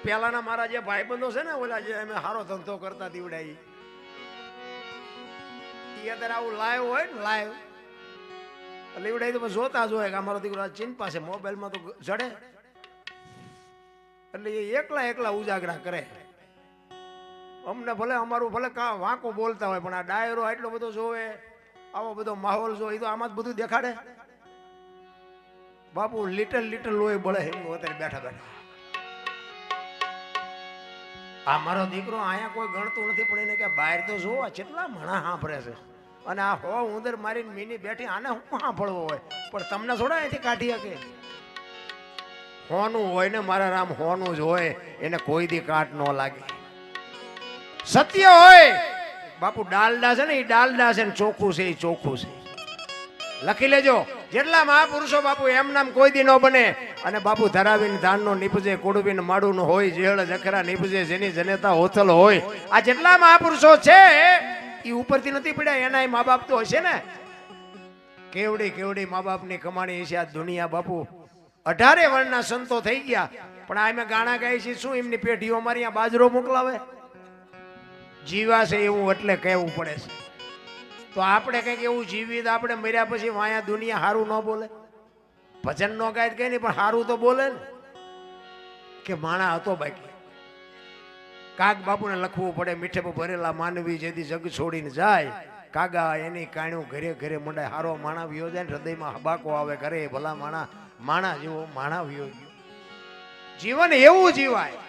પેલાના મારા જે ભાઈબંધો છે ને ઓલા જે અમે હારો ધંધો કરતા દીવડા ઈ અત્યારે આવું લાઈવ હોય ને લાઈવ લીવડાઈ તો જોતા જ હોય કે અમારો દીકરો ચીન પાસે મોબાઈલમાં તો જડે એટલે એ એકલા એકલા ઉજાગરા કરે. અમને ભલે અમારું ભલે વાંકો બોલતા હોય પણ આ ડાયરો એટલો બધો જોવે, આવો બધો માહોલ જોવે, તો આમાં જ બધું દેખાડે. બાપુ લિટલ લોહી બળે એમનું અત્યારે બેઠા બેઠા. આ મારો દીકરો અહીંયા કોઈ ગણતું નથી પણ એને કે બહાર તો જોવા કેટલા મણા સાંભળે છે અને આ હો ઉંદર મારીને મીની બેઠી આને હું સાંભળવો હોય પણ તમને થોડા અહીંથી કાઢી શકે. હોનું હોય ને મારા રામ હોનું જ હોય, એને કોઈ દી કાટ ન લાગે. સત્ય હોય બાપુ ડાલડા છે ને એ ડાલડા છે ને ચોખ્ખું છે એ ચોખ્ખું છે. લખી લેજો જેટલા મહાપુરુષો બાપુ એમ નામ કોઈ દી ન બને. અને બાપુ ધરાવીને ધાનનો નીપજે, કોડવીને માડું નો હોય, જેળ જખરા નીપજે, જેની જનેતા હોથલ હોય. આ જેટલા મહાપુરુષો છે એ ઉપરથી નથી પડ્યા, એના મા બાપ તો હશે ને. કેવડી કેવડી મા બાપની કમાણી હશે આ દુનિયા. બાપુ 18 વર્ણના સંતો થઈ ગયા પણ આ અમે ગાણા ગાય છે શું એમની પેઢીઓ અમારી અહીંયા બાજરો મોકલાવે? જીવા છે એવું એટલે કહેવું પડે છે. તો આપણે કંઈક એવું જીવી આપણે મર્યા પછી વાયા દુનિયા સારું ન બોલે? ભજન નો ગાય કઈ નહીં પણ સારું તો બોલે ને કે માણા હતો બાકી. કાગ બાપુને લખવું પડે મીઠે ભરેલા માનવી જેથી જગ છોડીને જાય, કાગા એની કાણ્યું ઘરે ઘરે મંડાય. હારો માણા વિયો જાય ને હૃદયમાં હબાકો આવે ઘરે ભલા માણા, માણા જેવો માણા વિયો ગયો. જીવન એવું જીવાય.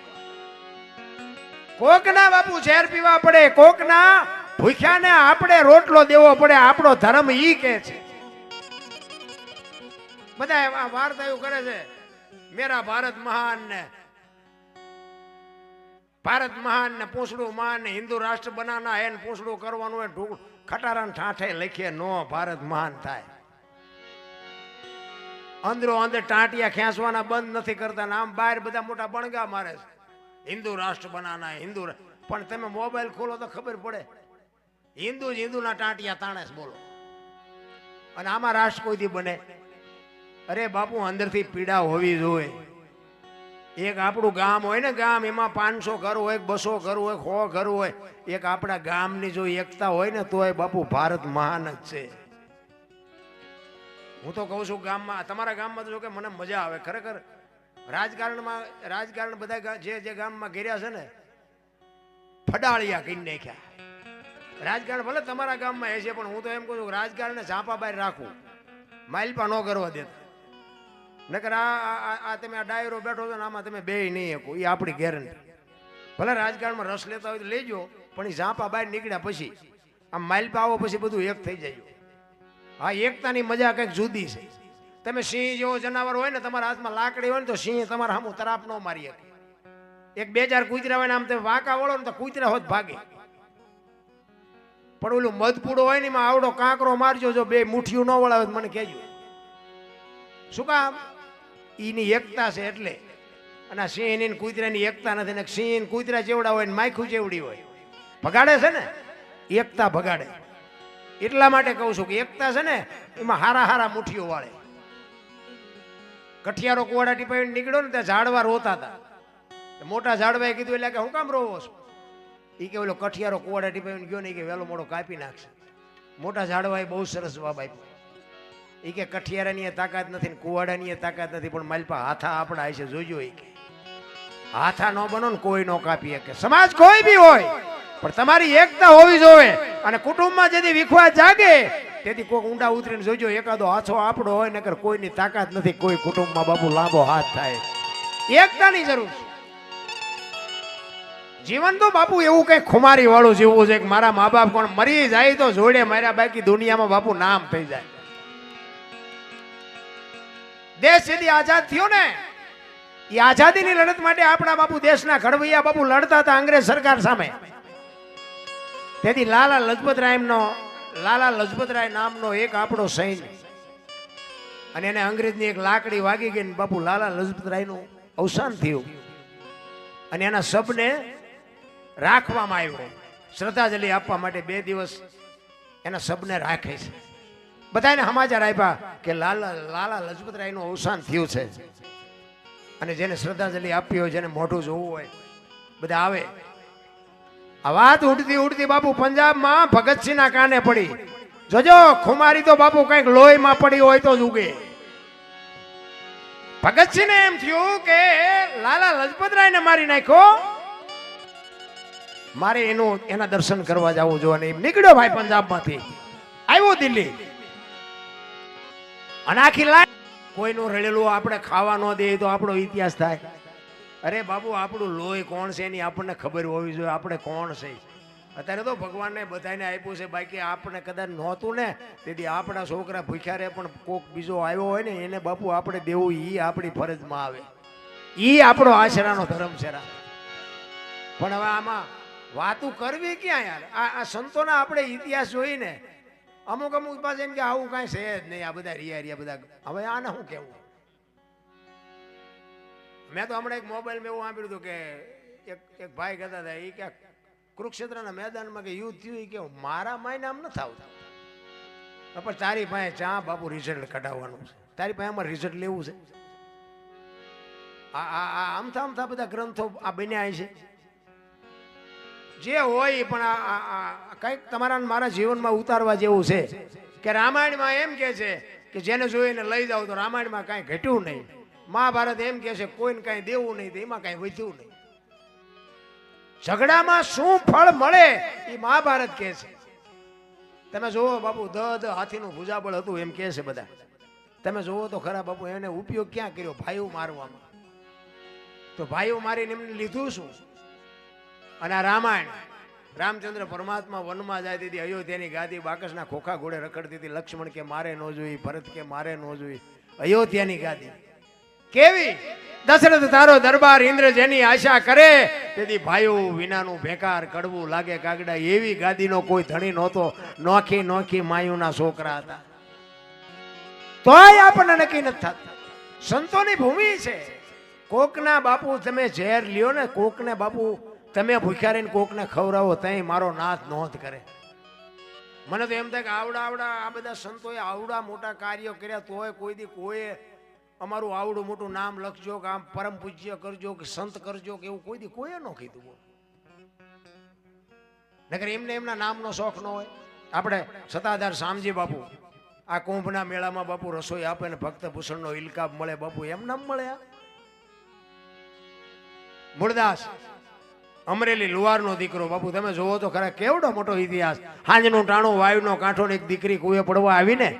કોકના બાપુ ઝેર પીવા પડે, કોકના ભૂખ્યાને આપણે રોટલો દેવો પડે. આપણો ધર્મ ઈ કે છે. બધા વાર્તા કરે છે મેરા ભારત મહાન ને ભારત મહાન ને પૂછડું મહાન ને હિન્દુ રાષ્ટ્ર બનાના હે ને પૂછડું કરવાનું હોય ખટારા ને ઠાઠે લખીએ નો ભારત મહાન થાય. અંદરો અંદર ટાંટિયા ખેંચવાના બંધ નથી કરતા ને આમ બહાર બધા મોટા બણગા મારે છે હિન્દુ રાષ્ટ્ર બનાના હિન્દુ. પણ તમે મોબાઈલ ખોલો તો ખબર પડે હિન્દુ જ હિન્દુના ટાંટિયા તાણે બોલો. અને આમાં રાષ્ટ્ર કોઈ દી બને? અરે બાપુ અંદરથી પીડા હોવી જોઈએ. એક આપણું ગામ હોય ને ગામ, એમાં 500 ઘર હોય, 200 ઘર હોય, 100 ઘર હોય. એક આપણા ગામની જો એકતા હોય ને તો એ બાપુ ભારત મહાન જ છે. હું તો કહું છું ગામમાં, તમારા ગામમાં તો જો કે મને મજા આવે ખરેખર. રાજકારણ બધા જે ગામમાં ઘેર્યા છે ને ફડાળિયા કરી નાખ્યા. રાજકારણ ભલે તમારા ગામમાં એ છે પણ હું તો એમ કહું છું રાજકારણને ઝાંપા બહાર રાખવું, માઇલપા ન કરવા દેતા. નકર આ તમે આ ડાયરો બેઠો છો ને આમાં તમે બે નહીં શકો, એ આપણી ગેરંટી. ભલે રાજકારણમાં રસ લેતા હોય તો લેજો પણ એ ઝાંપા બહાર નીકળ્યા પછી આમ માઇલપા આવો પછી બધું એક થઈ જાય. હા, એકતાની મજા કંઈક જુદી છે. તમે સિંહ જેવો જનાવર હોય ને તમારા હાથમાં લાકડી હોય ને તો સિંહ તમારા સામું તરાપ ન મારી શકે. એક 2-4 કૂતરા હોય ને આમ તમે વાંકા વળો ને તો કૂતરા હોત ભાગે. પણ ઓલું મધપૂડો હોય ને એમાં આવડો કાંકરો મારજો, જો 2 મુઠ્ઠીઓ ન વળાવે મને કહેજો. શું કામ? એની એકતા છે એટલે. અને સિંહ ની કૂતરાની એકતા નથી ને સિંહ કૂતરા જેવડા હોય ને માખું જેવડી હોય. ભગાડે છે ને એકતા ભગાડે. એટલા માટે કહું છું કે એકતા છે ને એમાં હારા મુઠ્ઠીઓ વાળે. કઠિયારો કુવાડા ટીપાઈને નીકળ્યો ને ત્યાં ઝાડવા રોતા હતા. મોટા ઝાડવાએ કીધું એટલે કે હું કામ રોવો છો? એ કે ઓલો કઠિયારો કુવાડા ટીપાઈને ગયો ને કે વહેલો મોડો કાપી નાખશે. મોટા ઝાડવાએ બહુ સરસ જવાબ આપ્યો. એ કે કઠિયારાની તાકાત નથી ને કુવાડાની તાકાત નથી પણ માલપા હાથા આપણા હશે જોજો. એ કે હાથા ન બનો ને કોઈ ન કાપી શકે. સમાજ કોઈ બી હોય પણ તમારી એકતા હોવી જોઈએ. અને કુટુંબમાં જેથી વિખવા જાગે તેથી કોઈક ઊંડા ઉતરીને જોજો એકાદો હાથો આપણો હોય નકર કોઈની તાકાત નથી કોઈ કુટુંબમાં બાપુ લાંબો હાથ થાય. એકતાની જરૂર છે. જીવન તો બાપુ એવું કઈ ખુમારી વાળું જીવવું છે કે મારા મા બાપ કોણ મરી જાય તો જોડે માર્યા બાકી દુનિયામાં બાપુ નામ થઈ જાય. દેશ જેથી આઝાદ થયો ને એ આઝાદીની લડત માટે આપણા બાપુ દેશના ઘડવૈયા બાપુ લડતા હતા અંગ્રેજ સરકાર સામે. તેથી લાલા લજપતરાય નામનો એક આપણો સૈન્ય અને એને અંગ્રેજની એક લાકડી વાગી ગઈ ને બાપુ લાલા લજપતરાયનું અવસાન થયું. અને એના શબને રાખવામાં આવ્યો શ્રદ્ધાંજલિ આપવા માટે 2 દિવસ એના શબને રાખે છે. બધાને સમાચાર આપ્યા કે લાલા લજપતરાયનું અવસાન થયું છે. અને જેને શ્રદ્ધાંજલિ આપવી હોય, જેને મોઢું જોવું હોય, બધા આવે. આ વાત ઉડતી ઉડતી બાપુ પંજાબમાં ભગતસિંહના કાને પડી. જોજો ખુમારી તો બાપુ કઈક લોહીમાં પડી હોય તો જ ઉગે. ભગતસિંહને એમ થયું કે લાલા લજપતરાયને મારી નાખ્યો, મારે એના દર્શન કરવા જવું જોઈએ. એમ નીકળ્યો ભાઈ પંજાબમાંથી, આવ્યો દિલ્હી. અને આખી લાઈન કોઈનું રડેલું આપણે ખાવા ન દે તો આપણો ઇતિહાસ થાય. અરે બાબુ આપણું લોહી કોણ છે એની આપણને ખબર હોવી જોઈએ, આપણે કોણ છે. અત્યારે તો ભગવાનને બધાને આપ્યું છે, બાકી આપણે કદાચ નહોતું ને તેથી આપણા છોકરા ભૂખ્યા રહે, પણ કોક બીજો આવ્યો હોય ને એને બાપુ આપણે દેવું, એ આપણી ફરજમાં આવે. એ આપણો આશરાનો ધર્મ છે. પણ હવે આમાં વાતું કરવી ક્યાં યાર? આ સંતોના આપણે ઇતિહાસ જોઈને અમુક પાસે એમ કે આવું કાંઈ છે જ નહીં, આ બધા રિયા બધા. હવે આને શું કેવું? મેં તો હમણાં એક મોબાઈલમાં એવું સાંભળ્યું હતું કે એક ભાઈ કહેતા હતા, એ કે કુરુક્ષેત્રના મેદાનમાં કે યુદ્ધ થયું, કે મારા માયને આમ નથી આવતા. પણ તારી પાસે ચા બાપુ રિઝલ્ટ કઢાવવાનું છે, તારી પાસે આમાં રિઝલ્ટ લેવું છે. આમથા બધા ગ્રંથો આ બન્યા છે જે હોય, પણ કંઈક તમારા મારા જીવનમાં ઉતારવા જેવું છે. કે રામાયણમાં એમ કે છે કે જેને જોઈને લઈ જાવ તો રામાયણમાં કાંઈ ઘટ્યું નહીં. મહાભારત એમ કે છે કોઈને કાંઈ દેવું નહીં, એમાં કાંઈ વધ્યું નહીં. ઝઘડામાં શું ફળ મળે એ મહાભારત કે છે. તમે જોવો બાપુ હાથીનું ભુજાબળ હતું એમ કે છે બધા. તમે જોવો તો ખરા બાપુ, એને ઉપયોગ ક્યાં કર્યો? ભાઈઓ મારવામાં. તો ભાઈઓ મારીને એમને લીધું શું? અને આ રામાયણ, રામચંદ્ર પરમાત્મા વનમાં જાય તેથી અયોધ્યાની ગાદી બાકસના ખોખા ઘોડે રખડતી હતી. લક્ષ્મણ કે મારે ન જોઈ, ભરત કે મારે ન જોઈ. અયોધ્યાની ગાદી કેવી? દશરથ તારો દરબાર ઇન્દ્ર જેની આશા કરે તેથી ભાઈઓ વિનાનું બેકાર કડવું લાગે કાગડા. એવી ગાદીનો કોઈ ધણી નહોતો. નોખી નોખી માયુના છોકરા હતા. તોય આપણને નક્કી નથી થતું. સંતોની ભૂમિ છે. કોકના બાપુ તમે ઝેર લ્યો ને, કોકને બાપુ તમે ભૂખ્યા રહીને કોકને ખવડાવો, તઈ મારો નાથ નોંધ કરે. મને તો એમ થાય કે આવડા આ બધા સંતોએ આવડા મોટા કાર્યો કર્યા, તોય કોઈ અમારું આવડું મોટું નામ લખજો કે આમ પરમ પૂજ્ય કરજો કે સંત કરજો કે એવું કોઈએ ન કીધું. નકર એમને એમના નામનો શોખ ન હોય. આપણે સતાધાર શામજી બાપુ આ કુંભના મેળામાં બાપુ રસોઈ આપે ને ભક્ત ભૂષણનો ઇલકાબ મળે બાપુ, એમ નામ મળે. મૂળદાસ અમરેલી લુહારનો દીકરો બાપુ, તમે જોવો તો ખરા કેવડો મોટો ઇતિહાસ. હાંજનું ટાણું વાયુનો કાંઠો ને એક દીકરી કુએ પડવા આવીને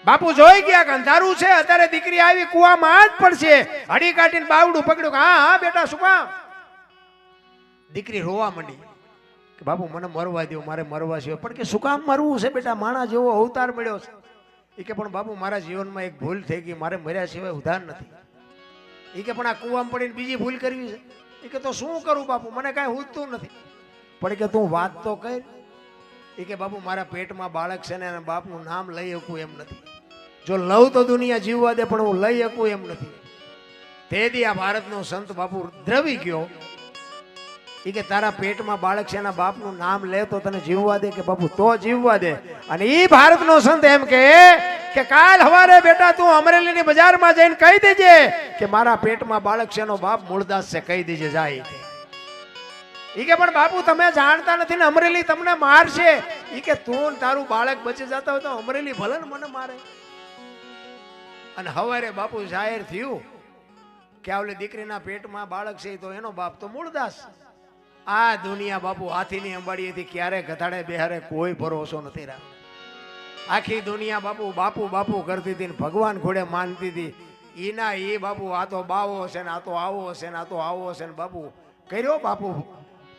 બાપુ જોઈ ગયા કે અંધારું છે, અત્યારે દીકરી આવી કુવામાં જ પડશે. હડી કાઢીને બાવડું પકડ્યું કે હા બેટા શું કામ? દીકરી રોવા માંડી કે બાપુ મને મરવા દો, મારે મરવા છે. પણ કે શું કામ મરવું છે બેટા? માણસ જેવો અવતાર મળ્યો છે. એ કે પણ બાપુ મારા જીવનમાં એક ભૂલ થઈ ગઈ, મારે મર્યા સિવાય ઉધાર નથી. એ કે પણ આ કુવામાં પડીને બીજી ભૂલ કરવી છે. એ કે તો શું કરું બાપુ, મને કાંઈ હુજતું નથી. પણ કે તું વાત તો કર. એ કે બાપુ મારા પેટમાં બાળક છે ને બાપનું નામ લઈ શકું એમ નથી. જો લઉં તો દુનિયા જીવવા દે, પણ હું લઈ શકું એમ નથી. તેથી આ ભારતનો સંત બાપુ દ્રવી ગયો. એ કે તારા પેટમાં બાળક છે એના બાપનું નામ લે તો તને જીવવા દે? કે બાપુ તો જીવવા દે. અને એ ભારતનો સંત એમ કે કાલ હવારે બેટા તું અમરેલીની બજારમાં જઈને કહી દેજે કે મારા પેટમાં બાળક છે એનો બાપ મૂળદાસ છે, કહી દેજે જાય. ઈ કે પણ બાપુ તમે જાણતા નથી ને અમરેલી તમને મારશે. ઈ કે તું તારું બાળક બચી જતા હોય તો અમરેલી ભલે ને મને મારે. અને હવારે બાપુ જાહેર થયું કે આવલે દીકરીના પેટમાં બાળક છે તો એનો બાપ તો મૂળદાસ. આ દુનિયા બાપુ હાથીની અંબાડીએથી ક્યારે ગધાડે બેહારે કોઈ ભરોસો નથી રાખ્યો. આખી દુનિયા બાપુ બાપુ બાપુ કરતી હતી ને ભગવાન ઘોડે માનતી હતી. ઈના એ બાપુ આ તો બાવો હશે ને આ તો આવો હશે ને આ તો આવો હશે ને બાપુ કર્યો બાપુ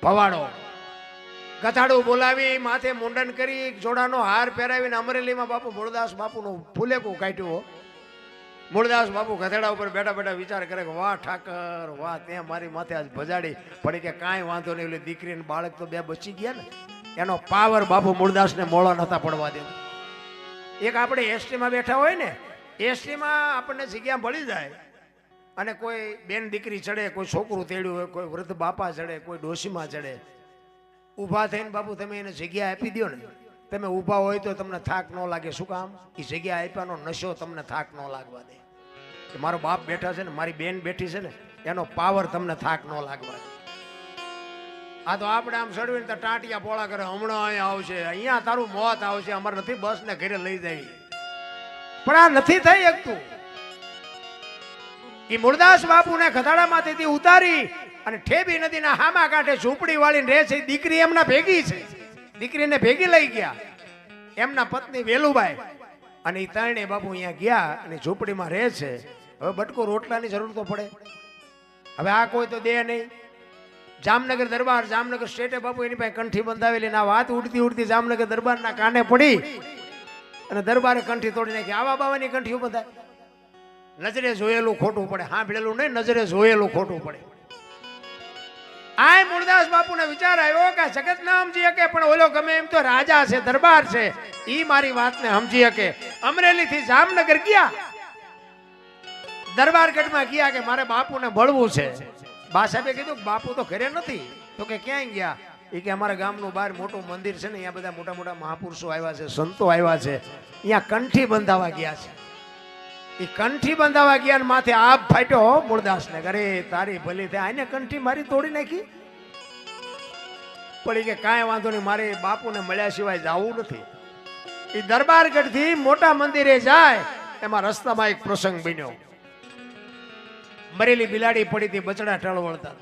ભવાડો. ગધાડું બોલાવી માથે મુંડન કરી જોડાનો હાર પહેરાવીને અમરેલીમાં બાપુ મૂળદાસ બાપુનું ફૂલેકું કાઢ્યું. મૂળદાસ બાપુ ગધેડા ઉપર બેઠા બેઠા વિચાર કરે કે વાહ ઠાકર વાહ, ત્યાં મારી માથે આજ ભજાડી પડી કે કાંઈ વાંધો નહીં. એટલે દીકરી ને બાળક તો બે બચી ગયા ને. એનો પાવર બાપુ મૂળદાસને મોળો નતા પડવા દે. એક આપણે એસટીમાં બેઠા હોય ને, એસટીમાં આપણને જગ્યા મળી જાય અને કોઈ બેન દીકરી ચડે, કોઈ છોકરું તેડ્યું હોય, કોઈ વૃદ્ધ બાપા ચડે, કોઈ ડોશીમાં ચડે. ઊભા થઈને બાપુ તમે એને જગ્યા આપી દો ને, તમે ઊભા હોય તો તમને થાક ન લાગે. શું કામ? એ જગ્યા આપ્યાનો નશો તમને થાક ન લાગવા દે. કે મારો બાપ બેઠા છે ને મારી બેન બેઠી છે ને એનો પાવર તમને થાક ન લાગવા. આ તો આપણે આમ સડવીને તો ટાંટિયા પોળા કરે, હમણાં અહીંયા આવશે, અહીંયા તારું મોત આવશે, અમારે નથી બસ ને ઘરે લઈ જાય. પણ આ નથી થઈ શકતું. એ મૂળદાસ બાપુને ખતાડામાંથી ઉતારી અને ઠેબી નદીના હામા કાંઠે ઝૂંપડી વાળીને રહે છે. દીકરી એમના ભેગી છે, દીકરીને ભેગી લઈ ગયા એમના પત્ની વેલુબાઈ, અને એ ત્રણે બાપુ અહીંયા ગયા અને ઝૂંપડીમાં રહે છે. હવે બટકો રોટલાની જરૂર તો પડે. હવે આ કોઈ તો દે નહીં. જામનગર દરબાર, જામનગર સ્ટેટે બાપુ એની પાસે કંઠી બંધાવેલી. આ વાત ઉડતી ઉડતી જામનગર દરબારના કાને પડી અને દરબારે કંઠી તોડી નાખી. આવા બાવાની કંઠીઓ બંધાય. નજરે જોયેલું ખોટું પડે, સાંભળેલું નહીં, નજરે જોયેલું ખોટું પડે. આ મૂળદાસ બાપુને વિચાર આવ્યો કે જગત ના સમજી શકે પણ ઓલો ગમે એમ તો રાજા છે, દરબાર છે, ઈ મારી વાતને સમજી શકે. અમરેલી થી જામનગર ગયા, દરબારગઢમાં ગયા કે મારે બાપુને મળવું છે. બા સાહેબે કીધું બાપુ તો ઘરે નથી. તો કે ક્યાંય ગયા? એ કે અમારા ગામનું બહાર મોટું મંદિર છે ને, અહીંયા બધા મોટા મોટા મહાપુરુષો આવ્યા છે, સંતો આવ્યા છે, અહીંયા કંઠી બંધાવા ગયા છે. એ કંઠી બંધાવા ગયા ને માથે આપ ફાટ્યો મૂળદાસ ને. અરે તારી ભલી થાય, આને કંઠી મારી તોડી નાખી. પડી કે કાંઈ વાંધો નહીં, મારે બાપુને મળ્યા સિવાય જવું નથી. એ દરબારગઢ થી મોટા મંદિરે જાય, એમાં રસ્તામાં એક પ્રસંગ બન્યો. મરેલી બિલાડી પડી હતી, બચડા ટળવળતા.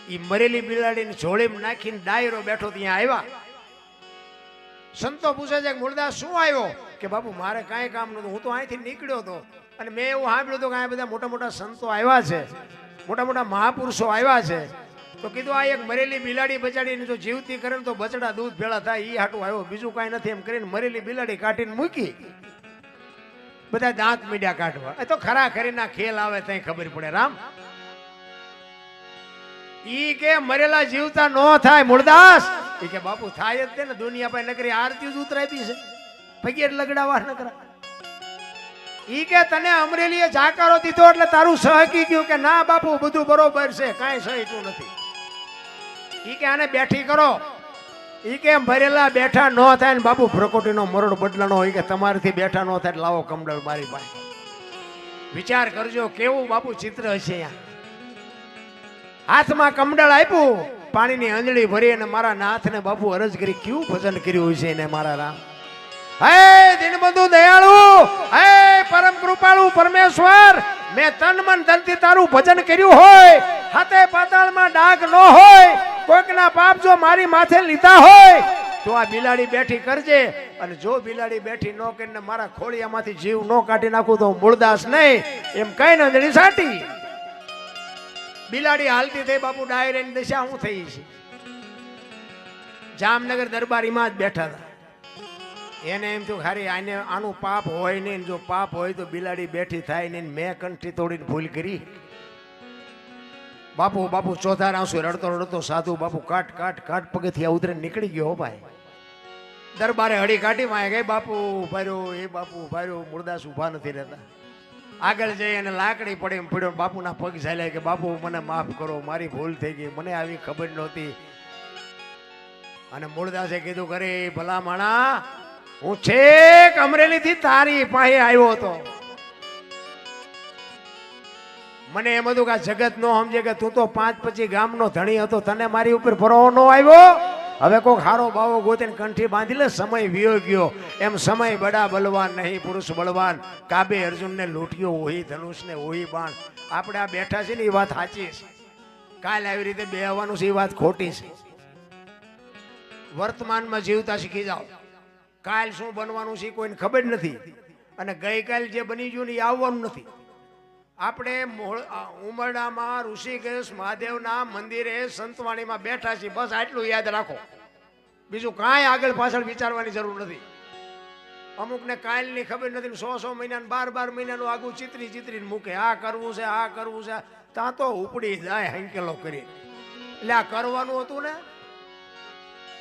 એ મરેલી બિલાડીને જોડીમાં નાખીને ડાયરો બેઠો ત્યાં આવ્યા. સંતો પૂછે છે કે મૂળદાસ શું આવ્યો? કે બાપુ મારે કાંઈ કામ નતું, હું તો અહીંથી નીકળ્યો હતો અને મેં એવું સાંભળ્યું હતું કે આ બધા મોટા મોટા સંતો આવ્યા છે, મોટા મોટા મહાપુરુષો આવ્યા છે. તો કીધું આ એક મરેલી બિલાડી બચાડીને જો જીવતી કરે ને તો બચડા દૂધ ભેળા થાય, એ હાટું આવ્યો, બીજું કાંઈ નથી. એમ કરીને મરેલી બિલાડી કાઢીને મૂકી. બધા દાંત મીડિયા કાઢવા. એ તો ખરા ખરીના ખેલ આવે ત્યાં ખબર પડે. રામ ઈ કે મરેલા જીવતા નો થાય મૂળદાસ. ઈ કે બાપુ થાય જ તે ને, દુનિયા પાસે નકરી આરતી જ ઉતરાવી છે, પગેર લગડાવા નકરા. ઈ કે તને અમરેલીએ જાકારો દીધો એટલે તારું સહકી ગયું કે ના બાપુ બધું બરોબર છે, કાંઈ સહીતું નથી. ઈ કે આને બેઠી કરો. ઈ કે ભરેલા બેઠા ન થાય ને બાપુ પ્રકોટીનો મરડ બદલાનો હોય કે તમારાથી બેઠા ન થાય, લાવો કમડળ મારી પાસે. વિચાર કરજો કેવું બાપુ ચિત્ર હશે. અહીંયા હાથમાં કમડળ આપ્યું, પાણીની અંજળી ભરી અને મારા નાથને બાપુ અરજ કરી કેવું ભજન કર્યું છે એને મારા રામ. હે દીનબંધુ દયાળુ, હે પરમ કૃપાળુ પરમેશ્વર, મેં તન મન ધનથી તારું ભજન કર્યું હોય, હાથે પાતાળમાં ડાઘ ન હોય, કોઈકના પાપ જો મારી માથે લીધા હોય તો આ બિલાડી બેઠી કરજે. અને જો બિલાડી બેઠી ન કરીને મારા ખોળિયામાંથી જીવ ન કાઢી નાખું તો મૂળદાસ નહીં એમ કઈ નજડી સાટી. બિલાડી હાલતી થઈ બાપુ, ડાયરેની દશા શું થઈ છે. જામનગર દરબારીમાં જ બેઠા હતા. એને એમ થયું ખારી આને આનું પાપ હોય નહીં, જો પાપ હોય તો બિલાડી બેઠી થાય નહીં. મેં કંઠી તોડીને ભૂલ કરી. બાપુ બાપુ ચોથા આંસુ રડતો રડતો સાધુ બાપુ કાટ કાટ કાટ પગથિયા ઉતરે નીકળી ગયો. ભાઈ દરબારે હળી કાઢી માં ગઈ. બાપુ ઉભાર્યો, એ બાપુ ઉભાર્યો. મૂળદાસ ઉભા નથી રહેતા. આગળ જઈ અને લાકડી પડી પડ્યો. બાપુના પગ ઝાલ્યા કે બાપુ મને માફ કરો, મારી ભૂલ થઈ ગઈ, મને આવી ખબર નહોતી. અને મૂળદાસે કીધું કરે ભલા માણા, હું છેક અમરેલી થી તારી પાસે આવ્યો હતો. મને એમ હતું કે જગત નો સમજે કે તું તો 5-25 ગામનો ધણી હતો, તને મારી ઉપર ભરોસો નો આવ્યો. હવે કોક હારો બાવો ગોતીને કંઠી બાંધી લે, સમય વિયો ગયો. એમ સમય બડા બલવાન નહીં પુરુષ બળવાન, કાબે અર્જુનને લૂંટ્યો ઓહી ધનુષને ઓહી બાણ. આપણે આ બેઠા છે ને એ વાત સાચી છે, કાલ આવી રીતે બેહવાનું છે એ વાત ખોટી છે. વર્તમાનમાં જીવતા શીખી જાઓ. કાલ શું બનવાનું છે કોઈને ખબર નથી, અને ગઈકાલ જે બની ગયું ને એ આવવાનું નથી. આપણે ઉમરડામાં ઋષિકેશ મહાદેવના મંદિરે સંતવાણીમાં બેઠા છીએ, બસ આટલું યાદ રાખો. બીજું કાંઈ આગળ પાછળ વિચારવાની જરૂર નથી. અમુકને કાલની ખબર નથી, 100 મહિના 12 મહિનાનું આગું ચિત્રીને મૂકે, આ કરવું છે આ કરવું છે, ત્યાં તો ઉપડી જાય હંકેલો કરી. એટલે આ કરવાનું હતું ને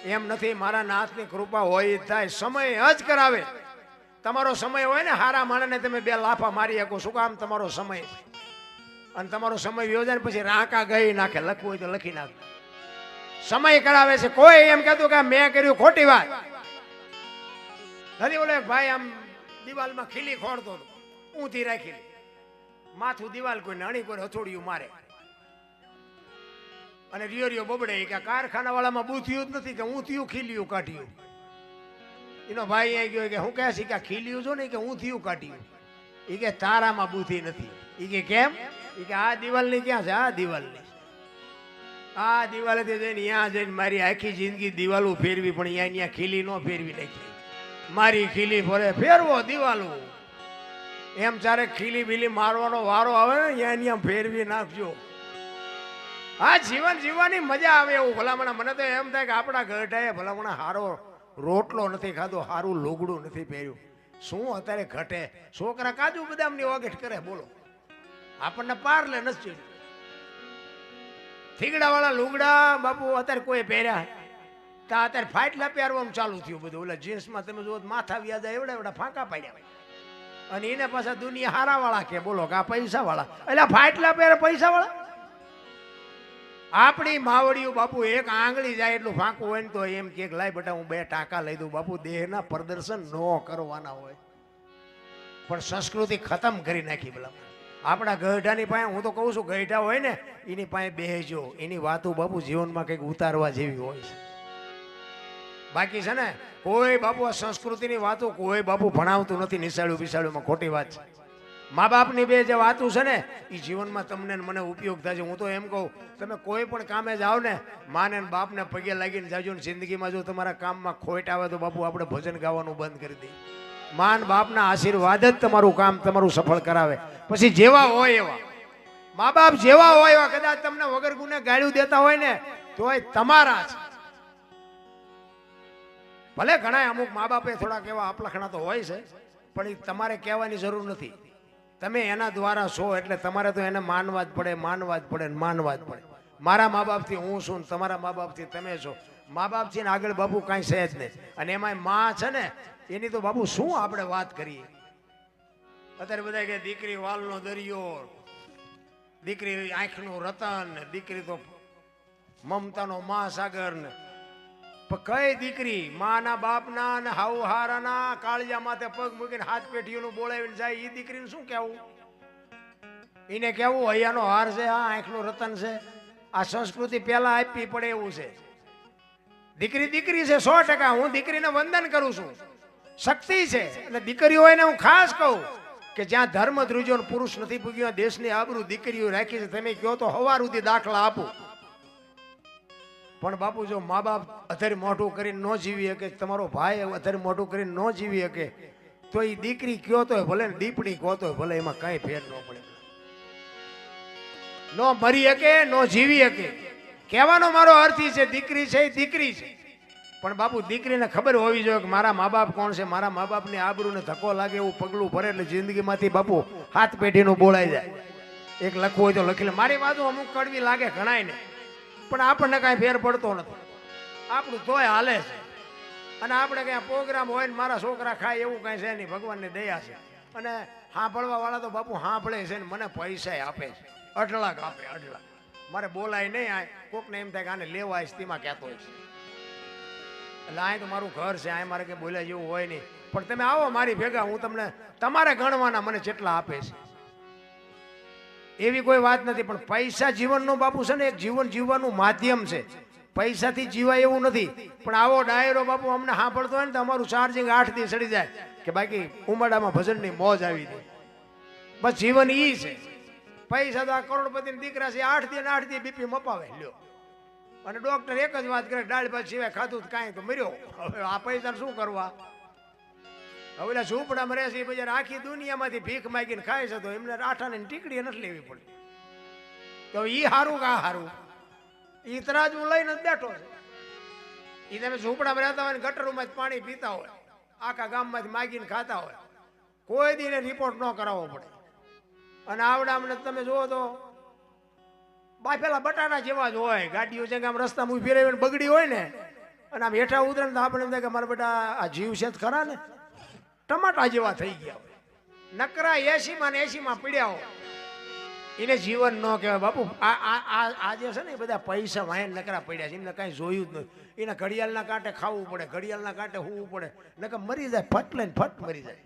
એમ નથી. મારા નાથની કૃપા હોય જ થાય, સમય જ કરાવે. તમારો સમય હોય ને હારા માણસને તમે 2 લાફા મારી શકો. શું કામ? તમારો સમય. અને તમારો સમય યોજાય પછી રાંકા ગઈ નાખે, લખવું હોય તો લખી નાખે. સમય કરાવે છે. કોઈ એમ કહેતું કે મેં કર્યું ખોટી વાત નથી. બોલે ભાઈ આમ દિવાલમાં ખીલી ખોડતો હતો, ઊંધી રાખી. માથું દિવાલ કોઈને અણી કોઈ હથોડિયું મારે અને રિયો રિયો બબડે કે કારખાના વાળામાં બૂથિયું જ નથી કે હું થયું ખીલ્યું કાઢ્યું. એનો ભાઈ અહીં ગયો કે હું કહે છે કે ખીલ્યું છો ને કે હું થયું કાઢ્યું. એ કે તારામાં બુદ્ધિ નથી. એ કે કેમ? એ કે આ દિવાલની ક્યાં છે? આ દિવાલની આ દિવાલેથી જઈને ત્યાં જઈને મારી આખી જિંદગી દિવાલો ફેરવી પણ અહીંયા ખીલી ન ફેરવી નાખી. મારી ખીલી ફરે ફેરવો દિવાલો એમ ચારે ખીલી બીલી મારવાનો વારો આવે ને અહીંયા ફેરવી નાખજો. આ જીવન જીવવાની મજા આવે એવું. ભલામણા મને તો એમ થાય કે આપણા ગઢાએ ભલામણા હારો રોટલો નથી ખાધો, સારું લુગડું નથી પહેર્યું. શું અત્યારે ઘટે? છોકરા કાજુ બદામની વગેટ કરે બોલો, આપણને પાર લે નથી. થીગડા વાળા લુગડા બાપુ અત્યારે કોઈ પહેર્યા તો અત્યારે ફાટલા પહેરવાનું ચાલુ થયું બધું. ઓલા જીન્સમાં તમે જુઓ માથા વ્યાજા એવડા એવડા ફાંકા પાડ્યા અને એને પાછા દુનિયા હારા વાળા કે બોલો કે આ પૈસા વાળા. એટલે ફાટલા પહેરે પૈસા વાળા. આપણી માવડીઓ બાપુ એક આંગળી જાય એટલું ફાંકું હોય ને તો એમ કે લાય બેટા હું 2 ટાંકા લઈ દઉં. બાપુ દેહના પ્રદર્શન ન કરવાના હોય પણ સંસ્કૃતિ ખતમ કરી નાખી. ભલા આપણા ગઢાની પાસે હું તો કહું છું ગઢા હોય ને એની પાસે બેસજો, એની વાતો બાપુ જીવનમાં કંઈક ઉતારવા જેવી હોય છે. બાકી છે ને કોઈ બાપુ આ સંસ્કૃતિની વાતો કોઈ બાપુ ભણાવતું નથી. નિશાળ્યું બિસાળ્યુંમાં ખોટી વાત છે. મા બાપની બે જે વાતો છે ને એ જીવનમાં તમને મને ઉપયોગ થાય છે. હું તો એમ કહું તમે કોઈ પણ કામે જાઓ ને માને બાપને પગે લાગીને જાજો ને જિંદગીમાં જો તમારા કામમાં ખોટ આવે તો બાપુ આપણે ભજન ગાવાનું બંધ કરી દઈએ. માન બાપના આશીર્વાદ જ તમારું કામ તમારું સફળ કરાવે. પછી જેવા હોય એવા મા બાપ જેવા હોય એવા કદાચ તમને વગર ગુને ગાળ્યું દેતા હોય ને તોય તમારા છે. ભલે ઘણા અમુક મા બાપે થોડાક એવા અપલખણા તો હોય છે પણ એ તમારે કહેવાની જરૂર નથી. તમે એના દ્વારા છો એટલે તમારે તો એને માનવા જ પડે, માનવા જ પડે, માનવા જ પડે. મારા મા બાપથી હું છું, તમારા મા બાપથી તમે છો. મા બાપથી આગળ બાપુ કાંઈ છે જ નહીં. અને એમાં માં છે ને એની તો બાપુ શું આપણે વાત કરીએ. અત્યારે બધા કે દીકરી વાલનો દરિયો, દીકરી આંખનું રતન, દીકરી તો મમતાનો મહાસાગર ને. પણ કઈ દીકરી માના બાપના ને હાઉ હારાના કાળજા માથે પગ મૂકીને હાથ પેઢીઓનું બોલાવીને જાય એ દીકરીને શું કહેવું? એને કહેવું હૈયાનો હાર છે, આ આંખનું રતન છે. આ સંસ્કૃતિ પહેલા આપવી પડે એવું છે. દીકરી દીકરી છે 100%. હું દીકરીને વંદન કરું છું, શક્તિ છે. અને દીકરીઓ એને હું ખાસ કહું કે જ્યાં ધર્મ ધ્રુજો પુરુષ નથી પૂગ્યો દેશની આબરૂ દીકરીઓ રાખી છે. તમે કહો તો હવાર સુધી દાખલા આપું. પણ બાપુ જો મા બાપ અત્યારે મોઢું કરીને ન જીવી શકે, તમારો ભાઈ અત્યારે મોઢું કરીને ન જીવી શકે તો એ દીકરી કયો તો ભલે દીપડી કહો તો ભલે એમાં કઈ ફેર ન પડે. ન મરી શકે ન જીવી શકે. કહેવાનો મારો અર્થ છે દીકરી છે એ દીકરી છે. પણ બાપુ દીકરીને ખબર હોવી જોઈએ કે મારા મા બાપ કોણ છે. મારા મા બાપની આબરૂને ધક્કો લાગે એવું પગલું ભરે એટલે જિંદગીમાંથી બાપુ હાથ પેઢીનું બોલાઈ જાય. એક લખવું હોય તો લખી લે. મારી વાતો અમુક કડવી લાગે ઘણાય ને પણ આપણને કાંઈ ફેર પડતો નથી. આપણું તોય હાલે છે. અને આપણે ક્યાં પ્રોગ્રામ હોય ને મારા છોકરા ખાય એવું કાંઈ છે નહીં. ભગવાનની દયા છે. અને સાંભળવા વાળા તો બાપુ સાંભળે છે ને મને પૈસા આપે છે. અઢળક આપે અઢળક. મારે બોલાય નહીં. આ કોકને એમ થાય કે આને લેવા આવીશ તેમાં કહેતો હોય છે. એટલે આ તો મારું ઘર છે, આ મારે કંઈ બોલ્યા જેવું હોય નહીં. પણ તમે આવો મારી ભેગા, હું તમને તમારે ગણવાના મને જેટલા આપે છે એવી કોઈ વાત નથી. પણ પૈસા જીવનનો બાપુ છે ને એક જીવન જીવવાનું માધ્યમ છે. પૈસાથી જીવાય એવું નથી. પણ આવો ડાયરો બાપુ અમને સાંભળતો હોય ને તો અમારું ચાર્જિંગ 8 દી ચડી જાય કે બાકી ઉમરડામાં ભજનની મોજ આવી જાય. બસ જીવન ઈ છે. પૈસા તો આ કરોડપતિના દીકરા છે, 8 દી ને 8 દી બીપી મપાવે લ્યો. અને ડોક્ટર એક જ વાત કરે દાળ ભાત સિવાય ખાધું કાંઈ તો મર્યો. હવે આ પૈસા શું કરવા? હવે ઝૂંપડામાં રહે છે બજાર આખી દુનિયામાંથી ભીખ માગીને ખાય છે તો એમને આઠાને ટીકડી નથી લેવી પડે. તો ઈ હારું કે આ હારું? ઈ તરાજ હું લઈને જ બેઠો છે. ઈ તમે ઝૂંપડામાં રહેતા હોય ને ગટરોમાં જ પાણી પીતા હોય, આખા ગામમાંથી માગીને ખાતા હોય, કોઈ દીને રિપોર્ટ ન કરાવવો પડે. અને આવડામને તમે જુઓ તો બાફેલા બટાટા જેવા જ હોય. ગાડીઓ છે કે આમ રસ્તામાં ઊભી ફેરવીને બગડી હોય ને અને આમ હેઠા ઉતરે ને તો આપણે એમ થાય કે મારા બેટા આ જીવ છે ખરા ને, ટમાટા જેવા થઈ ગયા હોય. નકરા 80માં ને 80માં પીડ્યા હોય. એને જીવન ન કહેવાય બાપુ. આ જે છે ને એ બધા પૈસા વાયન નકરા પડ્યા છે. એમને કાંઈ જોયું જ નથી. એના ઘડિયાળના કાંઠે ખાવું પડે, ઘડિયાળના કાંઠે હોવું પડે, નકર મરી જાય. ફટ લઈને ફટ મરી જાય.